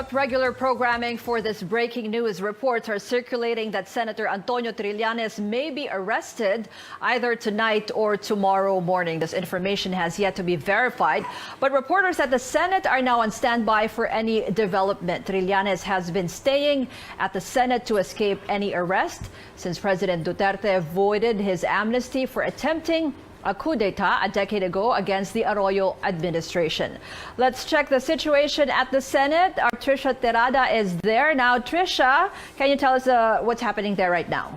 interrupt regular programming for this breaking news. Reports are circulating that Senator Antonio Trillianes may be arrested either tonight or tomorrow morning. This information has yet to be verified, but reporters at the Senate are now on standby for any development. Trillianes has been staying at the Senate to escape any arrest since President Duterte voided his amnesty for attempting a coup d'etat a decade ago against the Arroyo administration. Let's check the situation at the Senate. Our Trisha Terada is there now. Trisha, can you tell us what's happening there right now?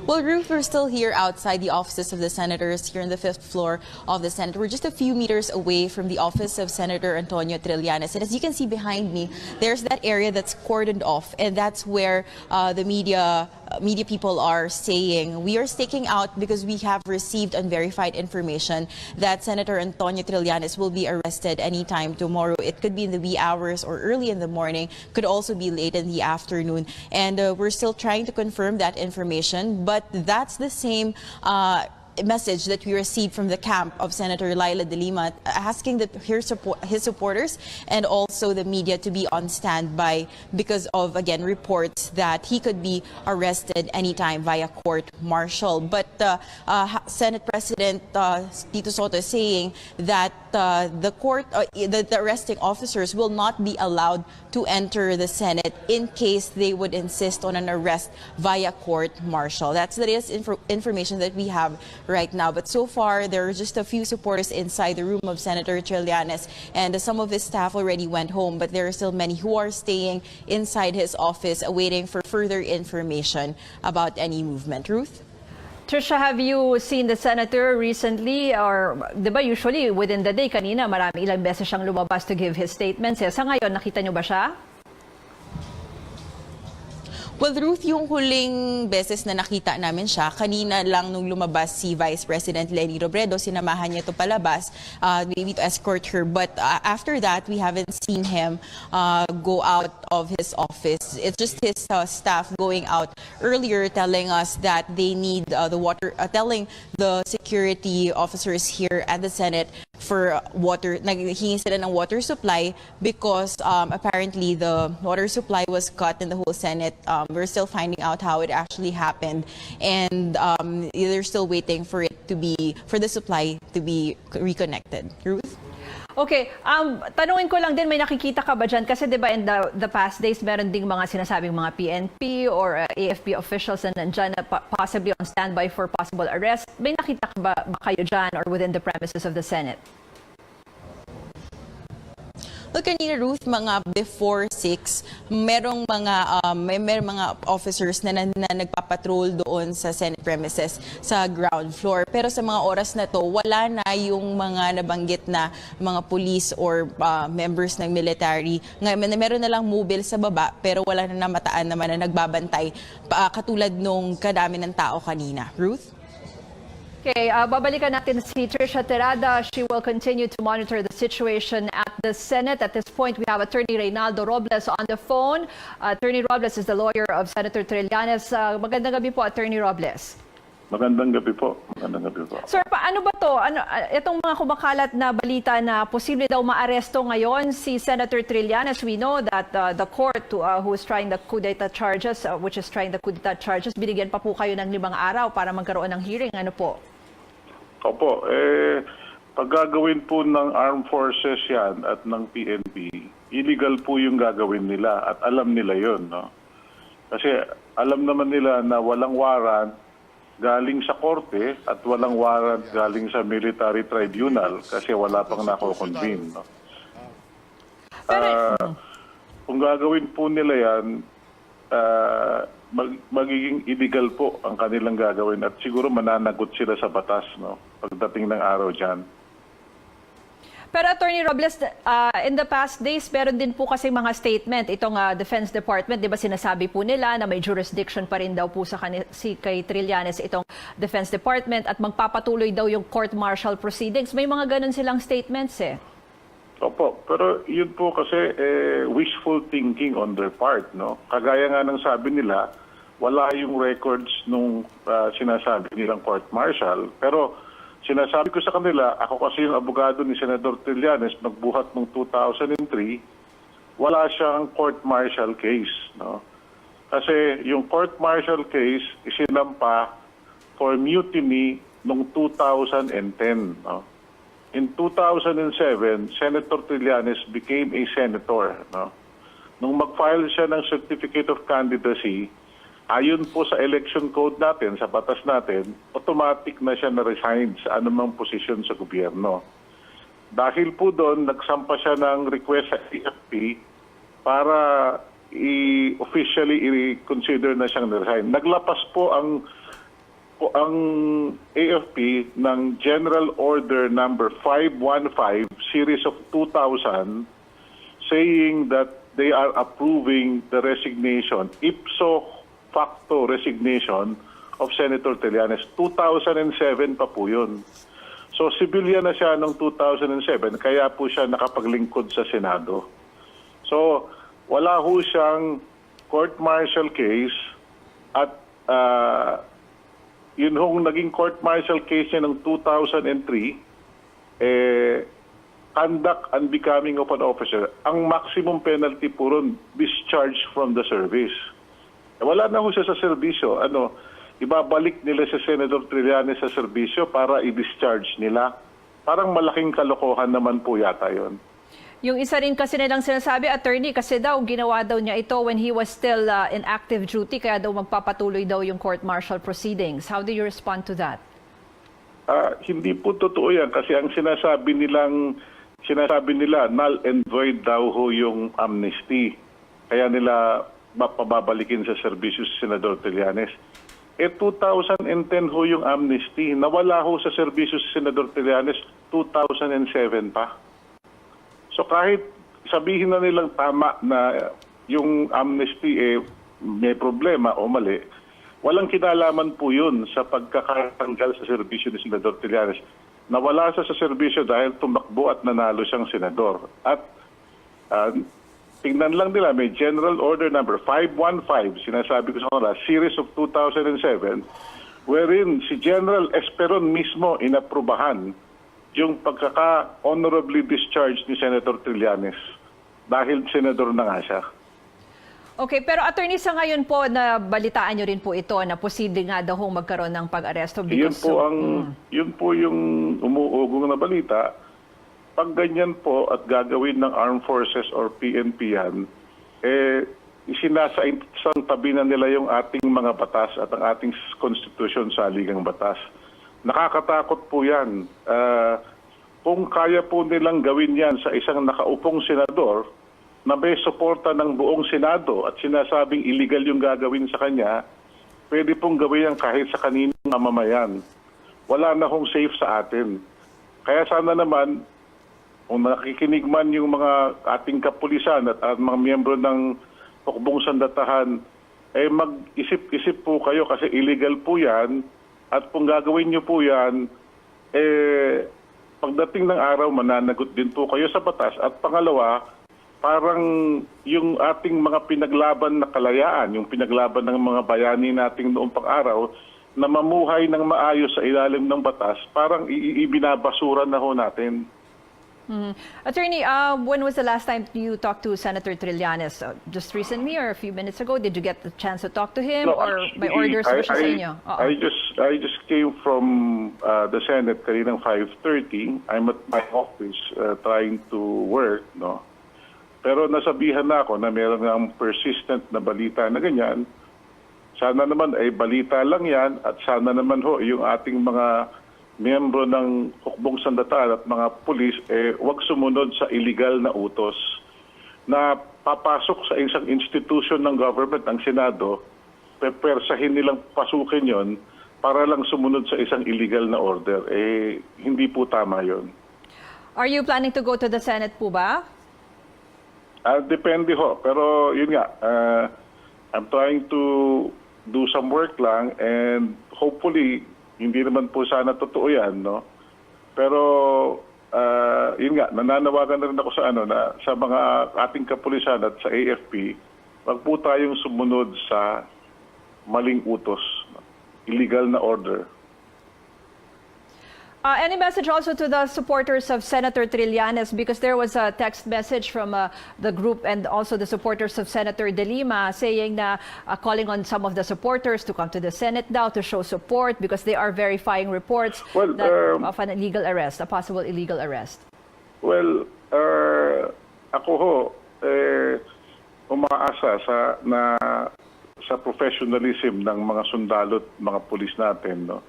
Well, Ruth, we're still here outside the offices of the senators here on the 5th floor of the Senate. We're just a few meters away from the office of Senator Antonio Trillianes. And as you can see behind me, there's that area that's cordoned off, and that's where the media people are staying. We are staking out because we have received unverified information that Senator Antonio Trillianes will be arrested anytime tomorrow. It could be in the wee hours or early in the morning, could also be late in the afternoon. And we're still trying to confirm that information, but that's the same message that we received from the camp of Senator Laila de Lima, asking his supporters and also the media to be on standby because of, again, reports that he could be arrested anytime via court-martial. But Senate President Tito Soto is saying that the arresting officers will not be allowed to enter the Senate in case they would insist on an arrest via court-martial. That's the latest information that we have right now. But so far, there are just a few supporters inside the room of Senator Trillianes, and some of his staff already went home, but there are still many who are staying inside his office awaiting for further information about any movement. Ruth? Trisha, have you seen the senator recently? Or, di ba, usually within the day, kanina ilang beses siyang lumabas to give his statements. Sa ngayon, nakita niyo ba siya? Well, Ruth, yung huling beses na nakita namin siya, kanina lang nung lumabas si Vice President Leni Robredo, sinamahan niya ito palabas, maybe to escort her. But after that, we haven't seen him go out of his office. It's just his staff going out earlier, telling us that they need telling the security officers here at the Senate for water, naghingi sila ng water supply because apparently the water supply was cut in the whole Senate. We're still finding out how it actually happened, and they're still waiting for the supply to be reconnected. Ruth? Okay, tanungin ko lang din, may nakikita ka ba dyan? Kasi diba in the past days, meron ding mga sinasabing mga PNP or AFP officials na nandyan na possibly on standby for possible arrest. May nakita ka ba kayo dyan or within the premises of the Senate? Look, kanina, Ruth, mga before 6, merong mga officers na nagpapatrol doon sa Senate premises sa ground floor. Pero sa mga oras na to, wala na yung mga nabanggit na mga police or members ng military. Meron na lang mobile sa baba, pero wala na namataan naman na nagbabantay katulad nung kadami ng tao kanina. Ruth? Okay, babalikan natin si Trisha Terada. She will continue to monitor the situation at the Senate. At this point, we have Attorney Reynaldo Robles on the phone. Attorney Robles is the lawyer of Senator Trillianes. Magandang gabi po, Attorney Robles. Magandang gabi po. Magandang gabi po. Sir, paano ba to? Itong mga kumakalat na balita na posible daw maaresto ngayon si Senator Trillianes? We know that the court who is trying the coup d'etat charges, binigyan pa po kayo ng 5 araw para magkaroon ng hearing. Ano po? Opo, pag gagawin po ng armed forces yan at ng PNP, illegal po yung gagawin nila at alam nila yun. No? Kasi alam naman nila na walang warrant galing sa korte at walang warrant galing sa military tribunal kasi wala pang nako-convene. No? Kung gagawin po nila yan, magiging illegal po ang kanilang gagawin at siguro mananagot sila sa batas, no, pagdating ng araw dyan. Pero Attorney Robles, in the past days, meron din po kasi mga statement. Itong Defense Department, di ba sinasabi po nila na may jurisdiction pa rin daw po kay Trillianes itong Defense Department at magpapatuloy daw yung court-martial proceedings. May mga ganun silang statements eh. Opo, pero yun po kasi wishful thinking on their part, no? Kagaya nga ng sabi nila, wala yung records nung sinasabi nilang court-martial, pero Sinasabi ko sa kanila, ako kasi yung abogado ni Senador Trillianes, nagbuhat noong 2003, wala siyang court-martial case. No? Kasi yung court-martial case, isinampa for mutiny noong 2010. No? In 2007, Senator Trillianes became a senator. No? Nung mag-file siya ng Certificate of Candidacy, ayon po sa election code natin, sa batas natin, automatic na siya na-resign sa anumang posisyon sa gobyerno. Dahil po doon, nagsampa siya ng request sa AFP para officially i-consider na siyang na-resign. Naglapas po ang AFP ng General Order number 515, series of 2000, saying that they are approving the resignation, ipso facto resignation of Senator Trillianes. 2007 pa po yun. So civilian na siya noong 2007, kaya po siya nakapaglingkod sa Senado. So wala ho siyang court-martial case at yun hong naging court-martial case niya ng 2003, conduct unbecoming of an officer. Ang maximum penalty po ron, discharge from the service. Wala na ho siya sa serbisyo. Ibabalik nila si Senator Trillianes sa serbisyo para i-discharge nila. Parang malaking kalokohan naman po yata yon. Yung isa rin kasi nilang sinasabi, attorney, kasi daw ginawa daw niya ito when he was still in active duty, kaya daw magpapatuloy daw yung court-martial proceedings. How do you respond to that? Hindi po totoo yan kasi ang sinasabi nila null and void daw ho yung amnesty. Kaya nila mapababalikin sa serbisyo si Senador Trillianes. 2010 ho yung amnesty. Nawala ho sa serbisyo si Senador Trillianes 2007 pa. So kahit sabihin na nilang tama na yung amnesty may problema o mali, walang kinalaman po yun sa pagkakatanggal sa serbisyo ni Senador Trillianes. Nawala siya sa serbisyo dahil tumakbo at nanalo siyang senador. At tingnan lang nila, may General Order number 515, sinasabi ko sa kanila, series of 2007, wherein si General Esperon mismo inaprubahan yung pagkaka-honorably discharged ni Senator Trillianes dahil senador na nga siya. Okay, pero attorney, sa ngayon po na balitaan nyo rin po ito na posible nga daw magkaroon ng pag-aresto. Yun po yung umuugong na balita. Pag ganyan po at gagawin ng Armed Forces or PNP yan, isinasang tabi na nila yung ating mga batas at ang ating konstitusyon sa ligang batas. Nakakatakot po yan. Kung kaya po nilang gawin yan sa isang nakaupong senador na may suporta ng buong Senado at sinasabing illegal yung gagawin sa kanya, pwede pong gawin yan kahit sa kaninong mamamayan. Wala na hong safe sa atin. Kaya sana naman, kung nakikinig man yung mga ating kapulisan at mga miyembro ng hukbong sandatahan, mag-isip-isip po kayo kasi illegal po yan. At kung gagawin nyo po yan, pagdating ng araw, mananagot din po kayo sa batas. At pangalawa, parang yung ating mga pinaglaban na kalayaan, yung pinaglaban ng mga bayani nating noong pang-araw, na mamuhay ng maayos sa ilalim ng batas, parang ibinabasura na ho natin. Attorney, when was the last time you talked to Senator Trillianes? Just recently or a few minutes ago? Did you get the chance to talk to him? No, or actually, may orders ba siya sa inyo? I just came from the Senate kaninang 5:30. I'm at my office trying to work, no. Pero nasabihan na ako na meron ng persistent na balita na ganyan. Sana naman ay balita lang yan at sana naman ho yung ating mga miyembro ng hukbong sandata at mga pulis wag sumunod sa illegal na utos na papasok sa isang institution ng government, ang Senado, pepersahin nilang pasukin yon para lang sumunod sa isang illegal na order. Hindi po tama yon. Are you planning to go to the Senate po ba? Depende ho. Pero yun nga, I'm trying to do some work lang and hopefully hindi naman po sana totoo yan, no? Pero yun nga, nananawagan na rin ako sa mga ating kapulisan at sa AFP, wag po tayong sumunod sa maling utos, illegal na order. Any message also to the supporters of Senator Trillanes, because there was a text message from the group and also the supporters of Senator De Lima saying na calling on some of the supporters to come to the Senate now to show support because they are verifying reports of an illegal arrest, a possible illegal arrest. Well, ako ho, umaasa sa professionalism ng mga sundalo at mga pulis natin, no?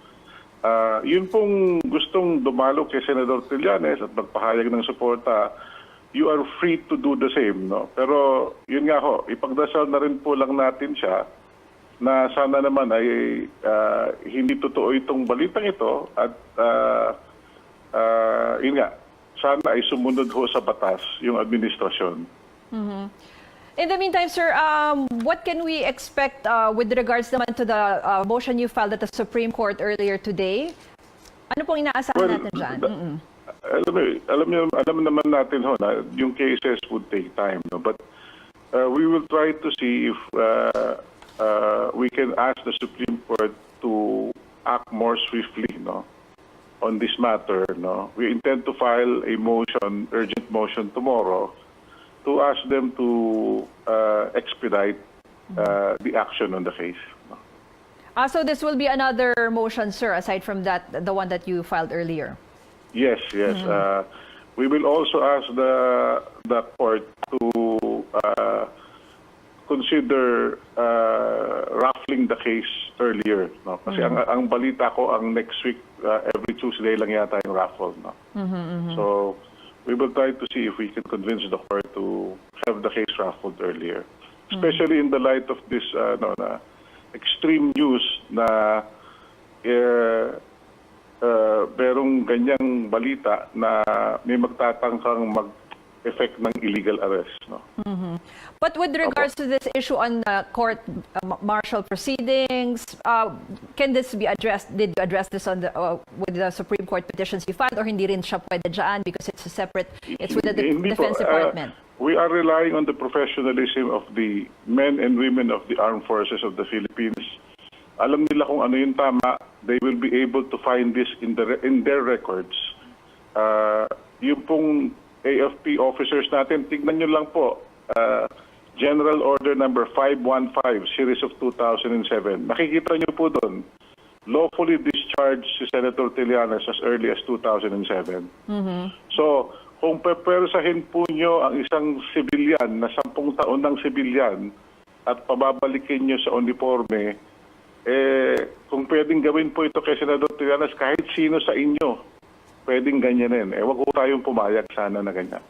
Yun pong gustong dumalo kay Senator Trillanes at magpahayag ng suporta, you are free to do the same, no? Pero yun nga ho, ipagdasal na rin po lang natin siya na sana naman ay hindi totoo itong balitang ito at yun nga, sana ay sumunod ho sa batas yung administrasyon. Mm-hmm. In the meantime, sir, what can we expect with regards naman to the motion you filed at the Supreme Court earlier today? Ano pong inaasahan natin dyan? Alam naman natin ho na yung cases would take time, no? But we will try to see if we can ask the Supreme Court to act more swiftly, no, on this matter, no. We intend to file a motion, urgent motion tomorrow, to ask them to expedite the action on the case. So this will be another motion, sir, aside from that, the one that you filed earlier? Yes. We will also ask the court to consider raffling the case earlier. No? Kasi ang balita ko, ang next week, every Tuesday lang yata yung raffle. No? So, we will try to see if we can convince the court to have the case raffled earlier. Especially in the light of this extreme news na merong ganyang balita na may magtatangkang mag-effect ng illegal arrest. No? But with regards to this issue on court martial proceedings, can this be addressed? Did you address this on with the Supreme Court petitions you filed, or hindi rin siya pwede dyan because it's a separate, it's with the Defense Department? We are relying on the professionalism of the men and women of the armed forces of the Philippines. Alam nila kung ano yung tama. They will be able to find this in their records. Yung pong AFP officers natin, tignan nyo lang po. General Order number 515, series of 2007. Nakikita nyo po doon, lawfully discharged si Senator Trillanes as early as 2007. So, kung pepersahin po nyo ang isang sibilyan na 10 taon ng sibilyan at pababalikin nyo sa uniforme, kung pwedeng gawin po ito kay Senator Trillanes, kahit sino sa inyo, pwedeng ganyanin. Wag po tayong pumayag sana na ganyan.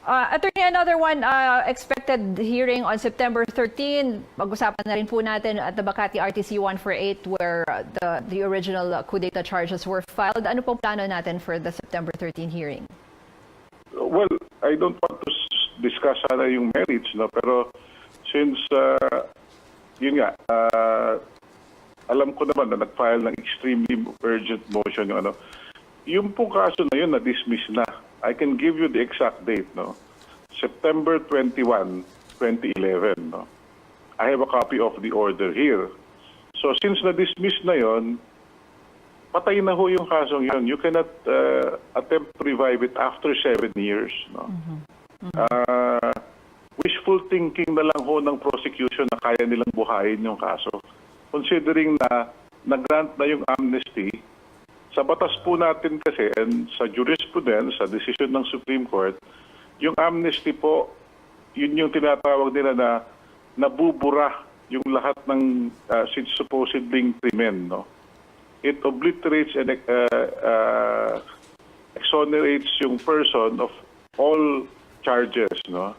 Attorney, another one, expected hearing on September 13. Mag-usapan na rin po natin at the Makati RTC 148 where the original coup d'etat charges were filed. Ano pong plano natin for the September 13 hearing? Well, I don't want to discuss sana yung merits, no? Pero since, yun nga, alam ko naman na nag-file ng extremely urgent motion yung pong kaso na yun na-dismiss na. I can give you the exact date, no? September 21, 2011, no? I have a copy of the order here. So since na-dismiss na yon, patay na ho yung kasong yun. You cannot attempt to revive it after 7 years, no? Wishful thinking na lang ho ng prosecution na kaya nilang buhayin yung kaso. Considering na nag-grant na yung amnesty, sa batas po natin kasi and sa jurisprudence, sa decision ng Supreme Court, yung amnesty po, yun yung tinatawag nila na nabubura yung lahat ng supposedly krimen, no? It obliterates and exonerates yung person of all charges, no?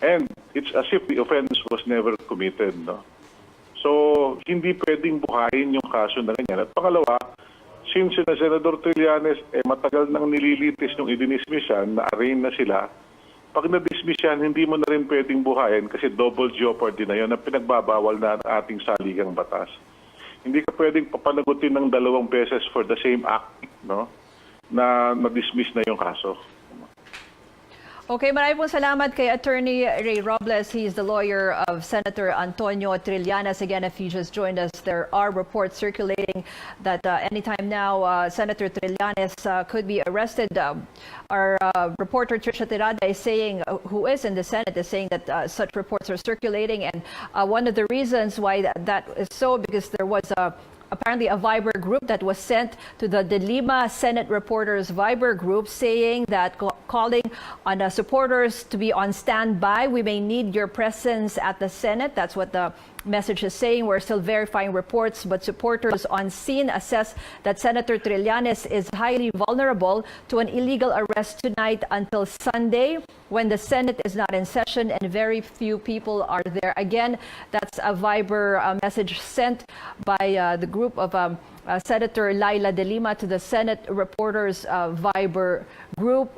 And it's as if the offense was never committed, no? So, hindi pwedeng buhayin yung kaso na ganyan. At pangalawa, since na Senator Trillanes matagal nang nililitis nung i-dismiss yan, na-arraign na sila, pag na-dismiss yan, hindi mo na rin pwedeng buhayin kasi double jeopardy na yun na pinagbabawal na ng ating saligang batas. Hindi ka pwedeng papanagutin ng 2 beses for the same act, no? Na na-dismiss na yung kaso. Okay, maraming pong salamat kay Attorney Ray Robles. He is the lawyer of Senator Antonio Trillanes. Again, if you just joined us, there are reports circulating that anytime now, Senator Trillanes could be arrested. Our reporter Trisha Tirada is saying, who is in the Senate, is saying that such reports are circulating. And one of the reasons why that is so, because there was apparently a Viber group that was sent to the De Lima Senate Reporters Viber group saying that calling on supporters to be on standby. We may need your presence at the Senate. That's what the message is saying. We're still verifying reports, but supporters on scene assess that Senator Trillanes is highly vulnerable to an illegal arrest tonight until Sunday, when the Senate is not in session and very few people are there. Again, that's a Viber message sent by the group of Senator Laila De Lima to the Senate Reporters Viber group.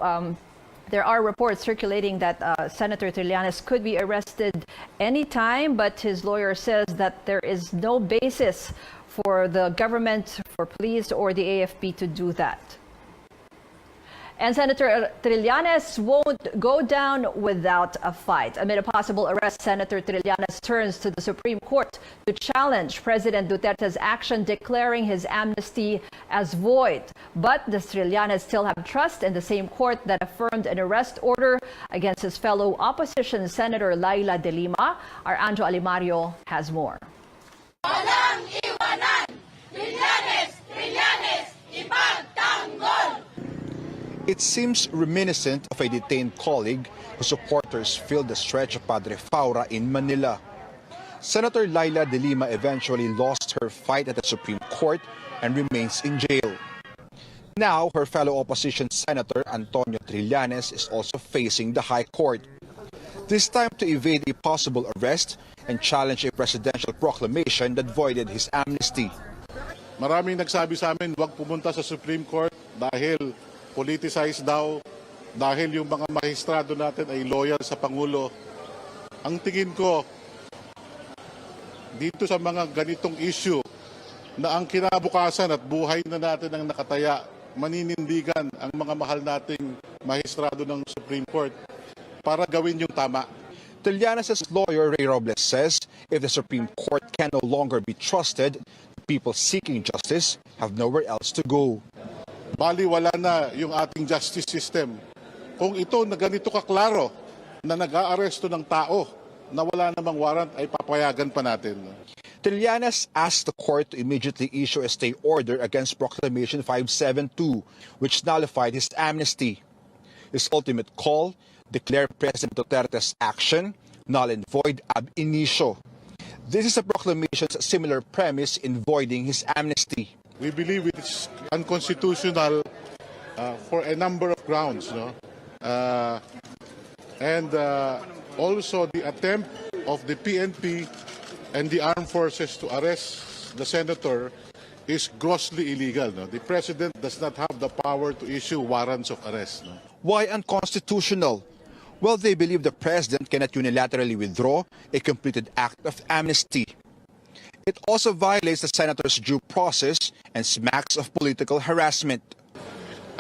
There are reports circulating that Senator Trillanes could be arrested anytime, but his lawyer says that there is no basis for the government, for police, or the AFP to do that. And Senator Trillanes won't go down without a fight. Amid a possible arrest, Senator Trillanes turns to the Supreme Court to challenge President Duterte's action declaring his amnesty as void. But does Trillanes still have trust in the same court that affirmed an arrest order against his fellow opposition Senator Laila De Lima? Our Anjo Alimario has more. Walang iwanan! Trillanes, ipagtanggol! It seems reminiscent of a detained colleague whose supporters filled the stretch of Padre Faura in Manila. Senator Laila De Lima eventually lost her fight at the Supreme Court and remains in jail. Now, her fellow opposition Senator Antonio Trillanes is also facing the High Court. This time to evade a possible arrest and challenge a presidential proclamation that voided his amnesty. Maraming nagsabi sa amin, huwag pumunta sa Supreme Court dahil politicized daw, dahil yung mga mahistrado natin ay loyal sa Pangulo. Ang tingin ko, dito sa mga ganitong issue, na ang kinabukasan at buhay na natin ang nakataya, maninindigan ang mga mahal nating mahistrado ng Supreme Court para gawin yung tama. Trillanes' lawyer Ray Robles says if the Supreme Court can no longer be trusted, people seeking justice have nowhere else to go. Bali wala na yung ating justice system. Kung ito na ganito kaklaro na nag-aaresto ng tao na wala namang warrant ay papayagan pa natin. Trillianes asked the court to immediately issue a stay order against Proclamation 572, which nullified his amnesty. His ultimate call, declare President Duterte's action null and void ab initio. This is a proclamation's similar premise in voiding his amnesty. We believe it is unconstitutional for a number of grounds. No? Also the attempt of the PNP and the armed forces to arrest the senator is grossly illegal. No? The president does not have the power to issue warrants of arrest. No? Why unconstitutional? Well, they believe the president cannot unilaterally withdraw a completed act of amnesty. It also violates the senator's due process and smacks of political harassment.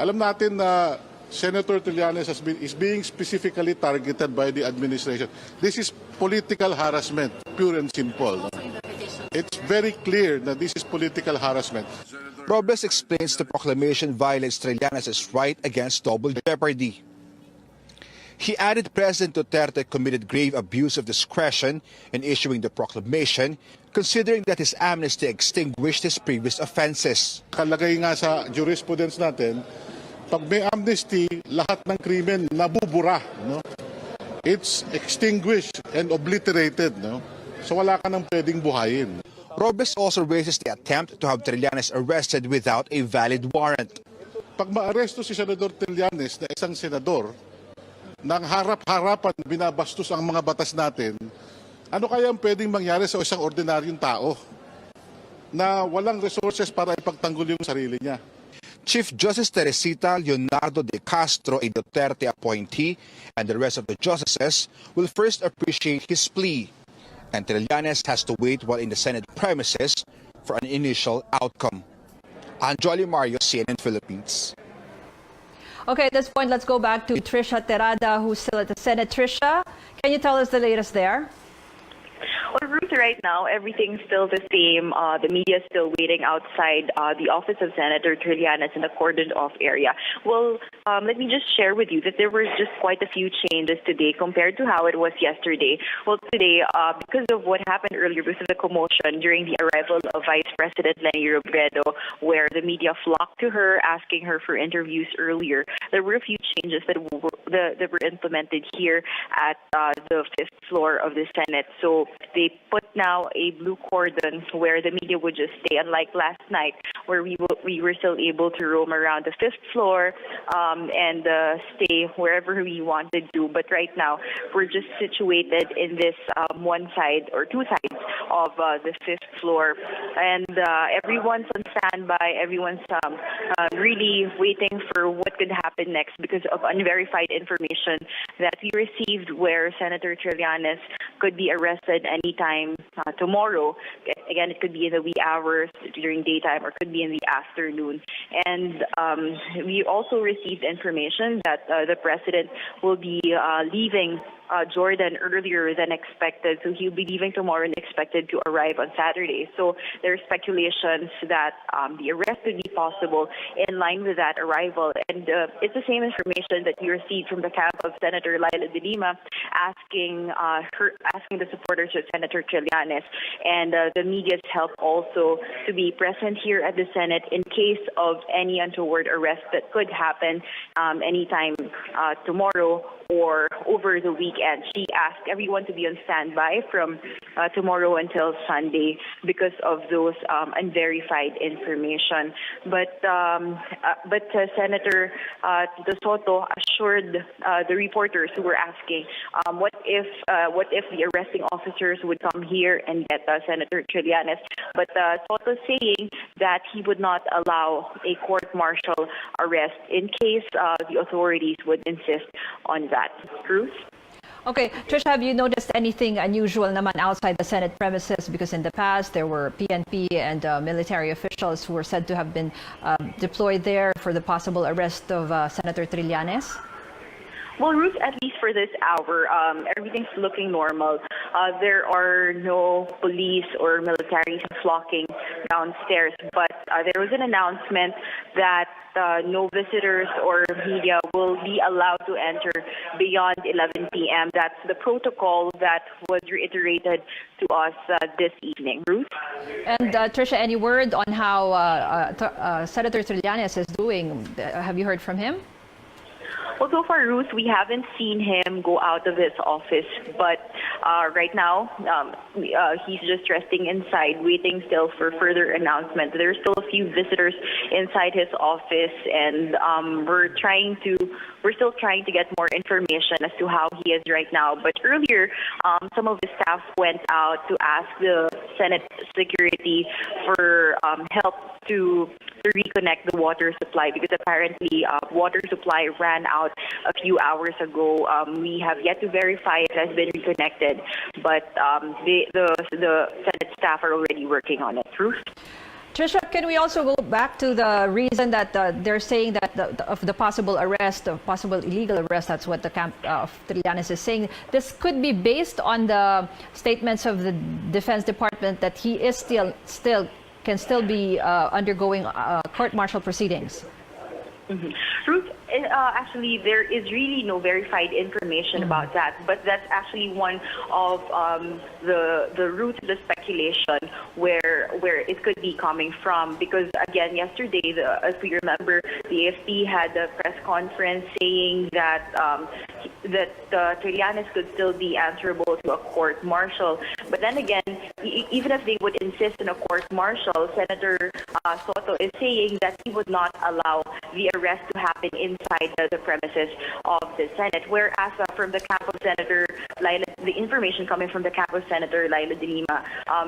Alam natin na Senator Trillanes is being specifically targeted by the administration. This is political harassment, pure and simple. It's very clear that this is political harassment. Robles explains the proclamation violates Trillanes' right against double jeopardy. He added President Duterte committed grave abuse of discretion in issuing the proclamation, considering that his amnesty extinguished his previous offenses. Kalagay nga sa jurisprudence natin, pag may amnesty, lahat ng krimen nabubura. No? It's extinguished and obliterated. No? So wala ka nang pwedeng buhayin. Robles also raises the attempt to have Trillanes arrested without a valid warrant. Pag maaresto si Senador Trillanes na isang senador, nang harap-harapan binabastos ang mga batas natin, ano kaya ang pwedeng mangyari sa isang ordinaryong tao na walang resources para ipagtanggol yung sarili niya? Chief Justice Teresita Leonardo de Castro, a Duterte appointee, and the rest of the justices will first appreciate his plea, and Trillanes has to wait while in the Senate premises for an initial outcome. Anjo Alimario, CNN Philippines. Okay, at this point, let's go back to Trisha Terada, who's still at the Senate. Trisha, can you tell us the latest there? Well, Ruth, right now, everything's still the same. The media is still waiting outside the office of Senator Trillianes in the cordoned-off area. Well, let me just share with you that there were just quite a few changes today compared to how it was yesterday. Well, today, because of what happened earlier with the commotion during the arrival of Vice President Leni Robredo, where the media flocked to her, asking her for interviews earlier, there were a few changes that were implemented here at the fifth floor of the Senate. So they put now a blue cordon where the media would just stay, unlike last night where we were still able to roam around the fifth floor and stay wherever we wanted to. But right now, we're just situated in this one side or two sides of the fifth floor. And everyone's on standby. Everyone's really waiting for what could happen next because of unverified information that we received where Senator Trillianes could be arrested anytime tomorrow. Again, it could be in the wee hours during daytime or could be in the afternoon. And we also received information that the president will be leaving Jordan earlier than expected. So he'll be leaving tomorrow and expected to arrive on Saturday. So there are speculations that the arrest could be possible in line with that arrival. And it's the same information that you received from the camp of Senator Laila de Lima asking the supporters of Senator Trillianes and the media's help also to be present here at the Senate in case of any untoward arrest that could happen anytime tomorrow or over the weekend. She asked everyone to be on standby from tomorrow until Sunday because of those unverified information. But Senator De Soto assured the reporters who were asking, what if the arresting officers would come here and get Senator Trillianes? But Soto saying that he would not allow a court-martial arrest in case the authorities would insist on that. Bruce? Okay, Trisha, have you noticed anything unusual naman outside the Senate premises? Because in the past, there were PNP and military officials who were said to have been deployed there for the possible arrest of Senator Trillianes. Well, Ruth, at least for this hour, everything's looking normal. There are no police or military flocking downstairs, but there was an announcement that no visitors or media will be allowed to enter beyond 11 p.m. That's the protocol that was reiterated to us this evening. Ruth? And Trisha, any word on how Senator Trillianes is doing? Have you heard from him? Well, so far, Ruth, we haven't seen him go out of his office, but right now, he's just resting inside, waiting still for further announcement. There's still a few visitors inside his office, and we're still trying to get more information as to how he is right now. But earlier, some of his staff went out to ask the Senate security for help to reconnect the water supply because apparently water supply ran out a few hours ago. We have yet to verify it has been reconnected, but the Senate staff are already working on it. Ruth? Trisha, can we also go back to the reason that they're saying that of the possible arrest, of possible illegal arrest, that's what the camp of Trillianes is saying. This could be based on the statements of the Defense Department that he is can still be undergoing court-martial proceedings. Mm-hmm. Ruth, actually, there is really no verified information about that, but that's actually one of the roots of the speculation where it could be coming from. Because again, yesterday, as we remember, the AFP had a press conference saying that Trillianes could still be answerable to a court-martial. But then again, even if they would insist on a court-martial, Senator Soto is saying that he would not allow the arrest to happen inside the premises of the Senate. Whereas from the camp of Senator Laila, the information coming from the camp of Senator Laila de Lima,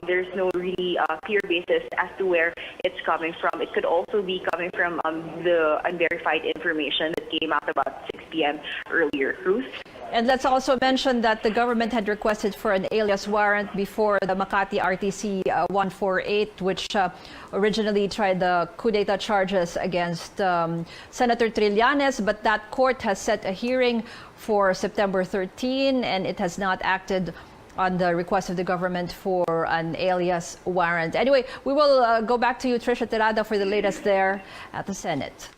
there's no really clear basis as to where it's coming from. It could also be coming from the unverified information that came out about 6 p.m. earlier. Ruth? And let's also mention that the government had requested for an alias warrant before the Makati RTC 148, which originally tried the coup d'etat charges against Senator Trillanes, but that court has set a hearing for September 13, and it has not acted on the request of the government for an alias warrant. Anyway, we will go back to you, Trisha Tirada, for the latest there at the Senate.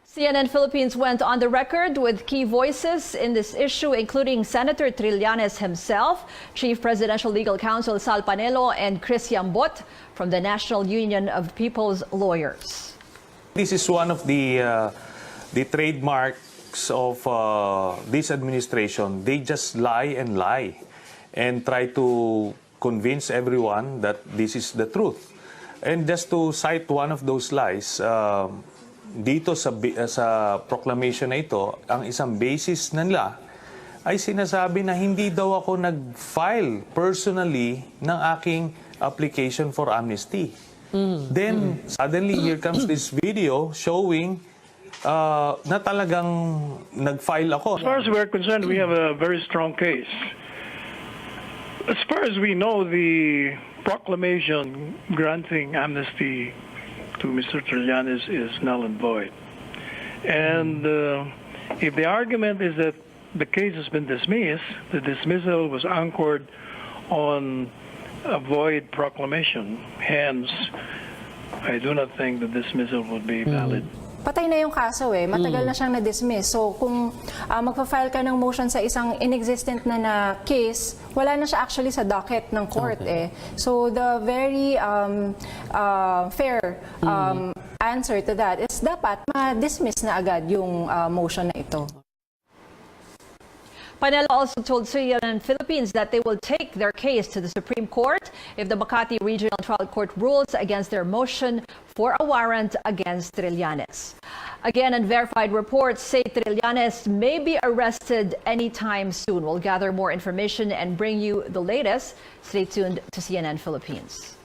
CNN Philippines went on the record with key voices in this issue, including Senator Trillanes himself, Chief Presidential Legal Counsel Sal Panelo, and Chris Yambot from the National Union of People's Lawyers. This is one of the trademarks of this administration. They just lie and try to convince everyone that this is the truth. And just to cite one of those lies, dito sa proclamation na ito, ang isang basis nila ay sinasabi na hindi daw ako nag-file personally ng aking application for amnesty. Then, suddenly, here comes this video showing na talagang nag-file ako. As far as we're concerned, we have a very strong case. As far as we know, the proclamation granting amnesty to Mr. Trillanes is null and void. And if the argument is that the case has been dismissed, the dismissal was anchored on a void proclamation. Hence, I do not think the dismissal would be valid. Patay na yung kaso eh. Matagal na siyang na-dismiss. So kung magpa-file ka ng motion sa isang inexistent na case, wala na siya actually sa docket ng court eh. So the very fair answer to that is dapat ma-dismiss na agad yung motion na ito. Panelo also told CNN Philippines that they will take their case to the Supreme Court if the Makati Regional Trial Court rules against their motion for a warrant against Trillanes. Again, unverified reports say Trillanes may be arrested anytime soon. We'll gather more information and bring you the latest. Stay tuned to CNN Philippines.